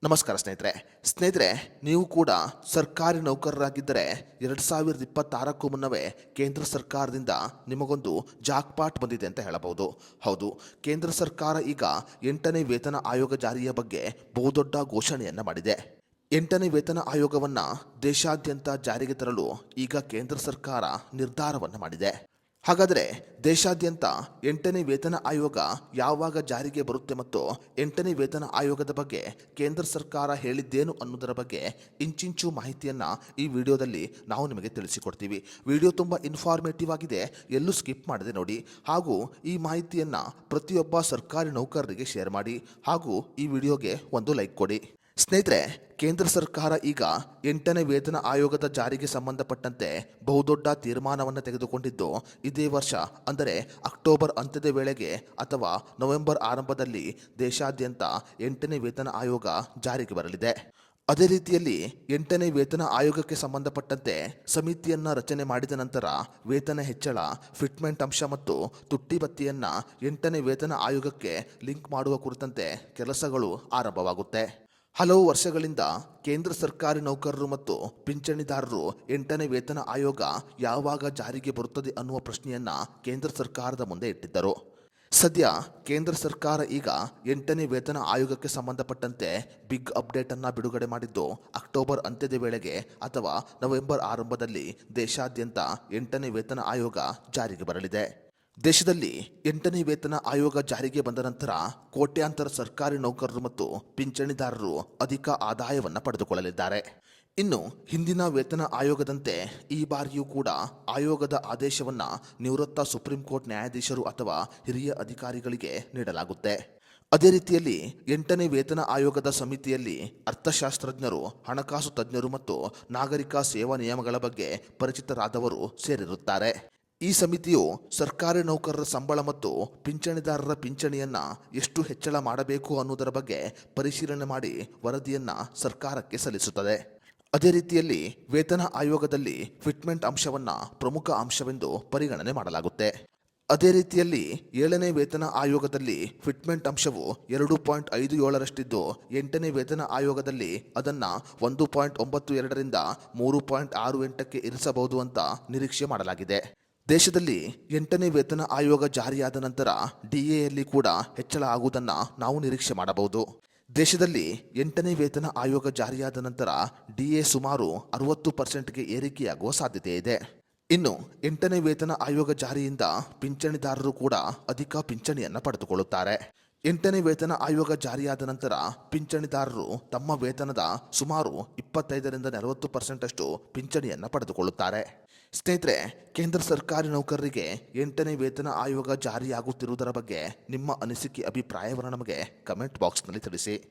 ನಮಸ್ಕಾರ ಸ್ನೇಹಿತರೆ ನೀವು ಕೂಡ ಸರ್ಕಾರಿ ನೌಕರರಾಗಿದ್ದರೆ 2026ಕ್ಕೂ ಮುನ್ನವೇ ಕೇಂದ್ರ ಸರ್ಕಾರದಿಂದ ನಿಮಗೊಂದು ಜಾಕ್ಪಾಟ್ ಬಂದಿದೆ ಅಂತ ಹೇಳಬಹುದು. ಹೌದು, ಕೇಂದ್ರ ಸರ್ಕಾರ ಈಗ 8ನೇ ವೇತನ ಆಯೋಗ ಜಾರಿಯ ಬಗ್ಗೆ ಬಹುದೊಡ್ಡ ಘೋಷಣೆಯನ್ನ ಮಾಡಿದೆ. 8ನೇ ವೇತನ ಆಯೋಗವನ್ನು ದೇಶಾದ್ಯಂತ ಜಾರಿಗೆ ತರಲು ಈಗ ಕೇಂದ್ರ ಸರ್ಕಾರ ನಿರ್ಧಾರವನ್ನು ಮಾಡಿದೆ. ಹಾಗಾದರೆ ದೇಶಾದ್ಯಂತ 8ನೇ ವೇತನ ಆಯೋಗ ಯಾವಾಗ ಜಾರಿಗೆ ಬರುತ್ತೆ ಮತ್ತು 8ನೇ ವೇತನ ಆಯೋಗದ ಬಗ್ಗೆ ಕೇಂದ್ರ ಸರ್ಕಾರ ಹೇಳಿದ್ದೇನು ಅನ್ನೋದರ ಬಗ್ಗೆ ಇಂಚಿಂಚು ಮಾಹಿತಿಯನ್ನು ಈ ವಿಡಿಯೋದಲ್ಲಿ ನಾವು ನಿಮಗೆ ತಿಳಿಸಿಕೊಡ್ತೀವಿ. ವಿಡಿಯೋ ತುಂಬ ಇನ್ಫಾರ್ಮೇಟಿವ್ ಆಗಿದೆ, ಎಲ್ಲೂ ಸ್ಕಿಪ್ ಮಾಡದೆ ನೋಡಿ. ಹಾಗೂ ಈ ಮಾಹಿತಿಯನ್ನು ಪ್ರತಿಯೊಬ್ಬ ಸರ್ಕಾರಿ ನೌಕರರಿಗೆ ಶೇರ್ ಮಾಡಿ ಹಾಗೂ ಈ ವಿಡಿಯೋಗೆ ಒಂದು ಲೈಕ್ ಕೊಡಿ. ಸ್ನೇಹಿತರೆ, ಕೇಂದ್ರ ಸರ್ಕಾರ ಈಗ 8ನೇ ವೇತನ ಆಯೋಗದ ಜಾರಿಗೆ ಸಂಬಂಧಪಟ್ಟಂತೆ ಬಹುದೊಡ್ಡ ತೀರ್ಮಾನವನ್ನು ತೆಗೆದುಕೊಂಡಿದ್ದು ಇದೇ ವರ್ಷ ಅಂದರೆ ಅಕ್ಟೋಬರ್ ಅಂತ್ಯದ ವೇಳೆಗೆ ಅಥವಾ ನವೆಂಬರ್ ಆರಂಭದಲ್ಲಿ ದೇಶಾದ್ಯಂತ 8ನೇ ವೇತನ ಆಯೋಗ ಜಾರಿಗೆ ಬರಲಿದೆ. ಅದೇ ರೀತಿಯಲ್ಲಿ 8ನೇ ವೇತನ ಆಯೋಗಕ್ಕೆ ಸಂಬಂಧಪಟ್ಟಂತೆ ಸಮಿತಿಯನ್ನು ರಚನೆ ಮಾಡಿದ ನಂತರ ವೇತನ ಹೆಚ್ಚಳ, ಫಿಟ್ಮೆಂಟ್ ಅಂಶ ಮತ್ತು ತುಟ್ಟಿ ಭತ್ಯೆಯನ್ನು 8ನೇ ವೇತನ ಆಯೋಗಕ್ಕೆ ಲಿಂಕ್ ಮಾಡುವ ಕುರಿತಂತೆ ಕೆಲಸಗಳು ಆರಂಭವಾಗುತ್ತೆ. ಹಲವು ವರ್ಷಗಳಿಂದ ಕೇಂದ್ರ ಸರ್ಕಾರಿ ನೌಕರರು ಮತ್ತು ಪಿಂಚಣಿದಾರರು 8ನೇ ವೇತನ ಆಯೋಗ ಯಾವಾಗ ಜಾರಿಗೆ ಬರುತ್ತದೆ ಅನ್ನುವ ಪ್ರಶ್ನೆಯನ್ನ ಕೇಂದ್ರ ಸರ್ಕಾರದ ಮುಂದೆ ಇಟ್ಟಿದ್ದರು. ಸದ್ಯ ಕೇಂದ್ರ ಸರ್ಕಾರ ಈಗ 8ನೇ ವೇತನ ಆಯೋಗಕ್ಕೆ ಸಂಬಂಧಪಟ್ಟಂತೆ ಬಿಗ್ ಅಪ್ಡೇಟ್ ಅನ್ನ ಬಿಡುಗಡೆ ಮಾಡಿದ್ದು ಅಕ್ಟೋಬರ್ ಅಂತ್ಯದ ವೇಳೆಗೆ ಅಥವಾ ನವೆಂಬರ್ ಆರಂಭದಲ್ಲಿ ದೇಶಾದ್ಯಂತ 8ನೇ ವೇತನ ಆಯೋಗ ಜಾರಿಗೆ ಬರಲಿದೆ. ದೇಶದಲ್ಲಿ 8ನೇ ವೇತನ ಆಯೋಗ ಜಾರಿಗೆ ಬಂದ ನಂತರ ಕೋಟ್ಯಾಂತರ ಸರ್ಕಾರಿ ನೌಕರರು ಮತ್ತು ಪಿಂಚಣಿದಾರರು ಅಧಿಕ ಆದಾಯವನ್ನು ಪಡೆದುಕೊಳ್ಳಲಿದ್ದಾರೆ. ಇನ್ನು ಹಿಂದಿನ ವೇತನ ಆಯೋಗದಂತೆ ಈ ಬಾರಿಯೂ ಕೂಡ ಆಯೋಗದ ಆದೇಶವನ್ನು ನಿವೃತ್ತ ಸುಪ್ರೀಂ ಕೋರ್ಟ್ ನ್ಯಾಯಾಧೀಶರು ಅಥವಾ ಹಿರಿಯ ಅಧಿಕಾರಿಗಳಿಗೆ ನೀಡಲಾಗುತ್ತೆ. ಅದೇ ರೀತಿಯಲ್ಲಿ 8ನೇ ವೇತನ ಆಯೋಗದ ಸಮಿತಿಯಲ್ಲಿ ಅರ್ಥಶಾಸ್ತ್ರಜ್ಞರು, ಹಣಕಾಸು ತಜ್ಞರು ಮತ್ತು ನಾಗರಿಕ ಸೇವಾ ನಿಯಮಗಳ ಬಗ್ಗೆ ಪರಿಚಿತರಾದವರು ಸೇರಿರುತ್ತಾರೆ. ಈ ಸಮಿತಿಯು ಸರ್ಕಾರಿ ನೌಕರರ ಸಂಬಳ ಮತ್ತು ಪಿಂಚಣಿದಾರರ ಪಿಂಚಣಿಯನ್ನ ಎಷ್ಟು ಹೆಚ್ಚಳ ಮಾಡಬೇಕು ಅನ್ನುವುದರ ಬಗ್ಗೆ ಪರಿಶೀಲನೆ ಮಾಡಿ ವರದಿಯನ್ನ ಸರ್ಕಾರಕ್ಕೆ ಸಲ್ಲಿಸುತ್ತದೆ. ಅದೇ ರೀತಿಯಲ್ಲಿ ವೇತನ ಆಯೋಗದಲ್ಲಿ ಫಿಟ್ಮೆಂಟ್ ಅಂಶವನ್ನ ಪ್ರಮುಖ ಅಂಶವೆಂದು ಪರಿಗಣನೆ ಮಾಡಲಾಗುತ್ತೆ. ಅದೇ ರೀತಿಯಲ್ಲಿ 7ನೇ ವೇತನ ಆಯೋಗದಲ್ಲಿ ಫಿಟ್ಮೆಂಟ್ ಅಂಶವು 2.57ರಷ್ಟಿದ್ದು 8ನೇ ವೇತನ ಆಯೋಗದಲ್ಲಿ ಅದನ್ನು 1.92ರಿಂದ 3.68ಕ್ಕೆ ಇರಿಸಬಹುದು ಅಂತ ನಿರೀಕ್ಷೆ ಮಾಡಲಾಗಿದೆ. ದೇಶದಲ್ಲಿ 8ನೇ ವೇತನ ಆಯೋಗ ಜಾರಿಯಾದ ನಂತರ ಡಿಎಯಲ್ಲಿ ಕೂಡ ಹೆಚ್ಚಳ ಆಗುವುದನ್ನು ನಾವು ನಿರೀಕ್ಷೆ ಮಾಡಬಹುದು. ದೇಶದಲ್ಲಿ 8ನೇ ವೇತನ ಆಯೋಗ ಜಾರಿಯಾದ ನಂತರ ಡಿಎ ಸುಮಾರು 60%ಗೆ ಏರಿಕೆಯಾಗುವ ಸಾಧ್ಯತೆ ಇದೆ. ಇನ್ನು 8ನೇ ವೇತನ ಆಯೋಗ ಜಾರಿಯಿಂದ ಪಿಂಚಣಿದಾರರು ಕೂಡ ಅಧಿಕ ಪಿಂಚಣಿಯನ್ನು ಪಡೆದುಕೊಳ್ಳುತ್ತಾರೆ. 8ನೇ ವೇತನ ಆಯೋಗ ಜಾರಿಯಾದ ನಂತರ ಪಿಂಚಣಿದಾರರು ತಮ್ಮ ವೇತನದ ಸುಮಾರು 25ರಿಂದ 40% ಅಷ್ಟು ಪಿಂಚಣಿಯನ್ನು ಪಡೆದುಕೊಳ್ಳುತ್ತಾರೆ. ಸ್ನೇಹಿತರೆ, ಕೇಂದ್ರ ಸರ್ಕಾರಿ ನೌಕರರಿಗೆ 8ನೇ ವೇತನ ಆಯೋಗ ಜಾರಿಯಾಗುತ್ತಿರುವುದರ ಬಗ್ಗೆ ನಿಮ್ಮ ಅನಿಸಿಕೆ, ಅಭಿಪ್ರಾಯವನ್ನು ನಮಗೆ ಕಮೆಂಟ್ ಬಾಕ್ಸ್ನಲ್ಲಿ ತಿಳಿಸಿ.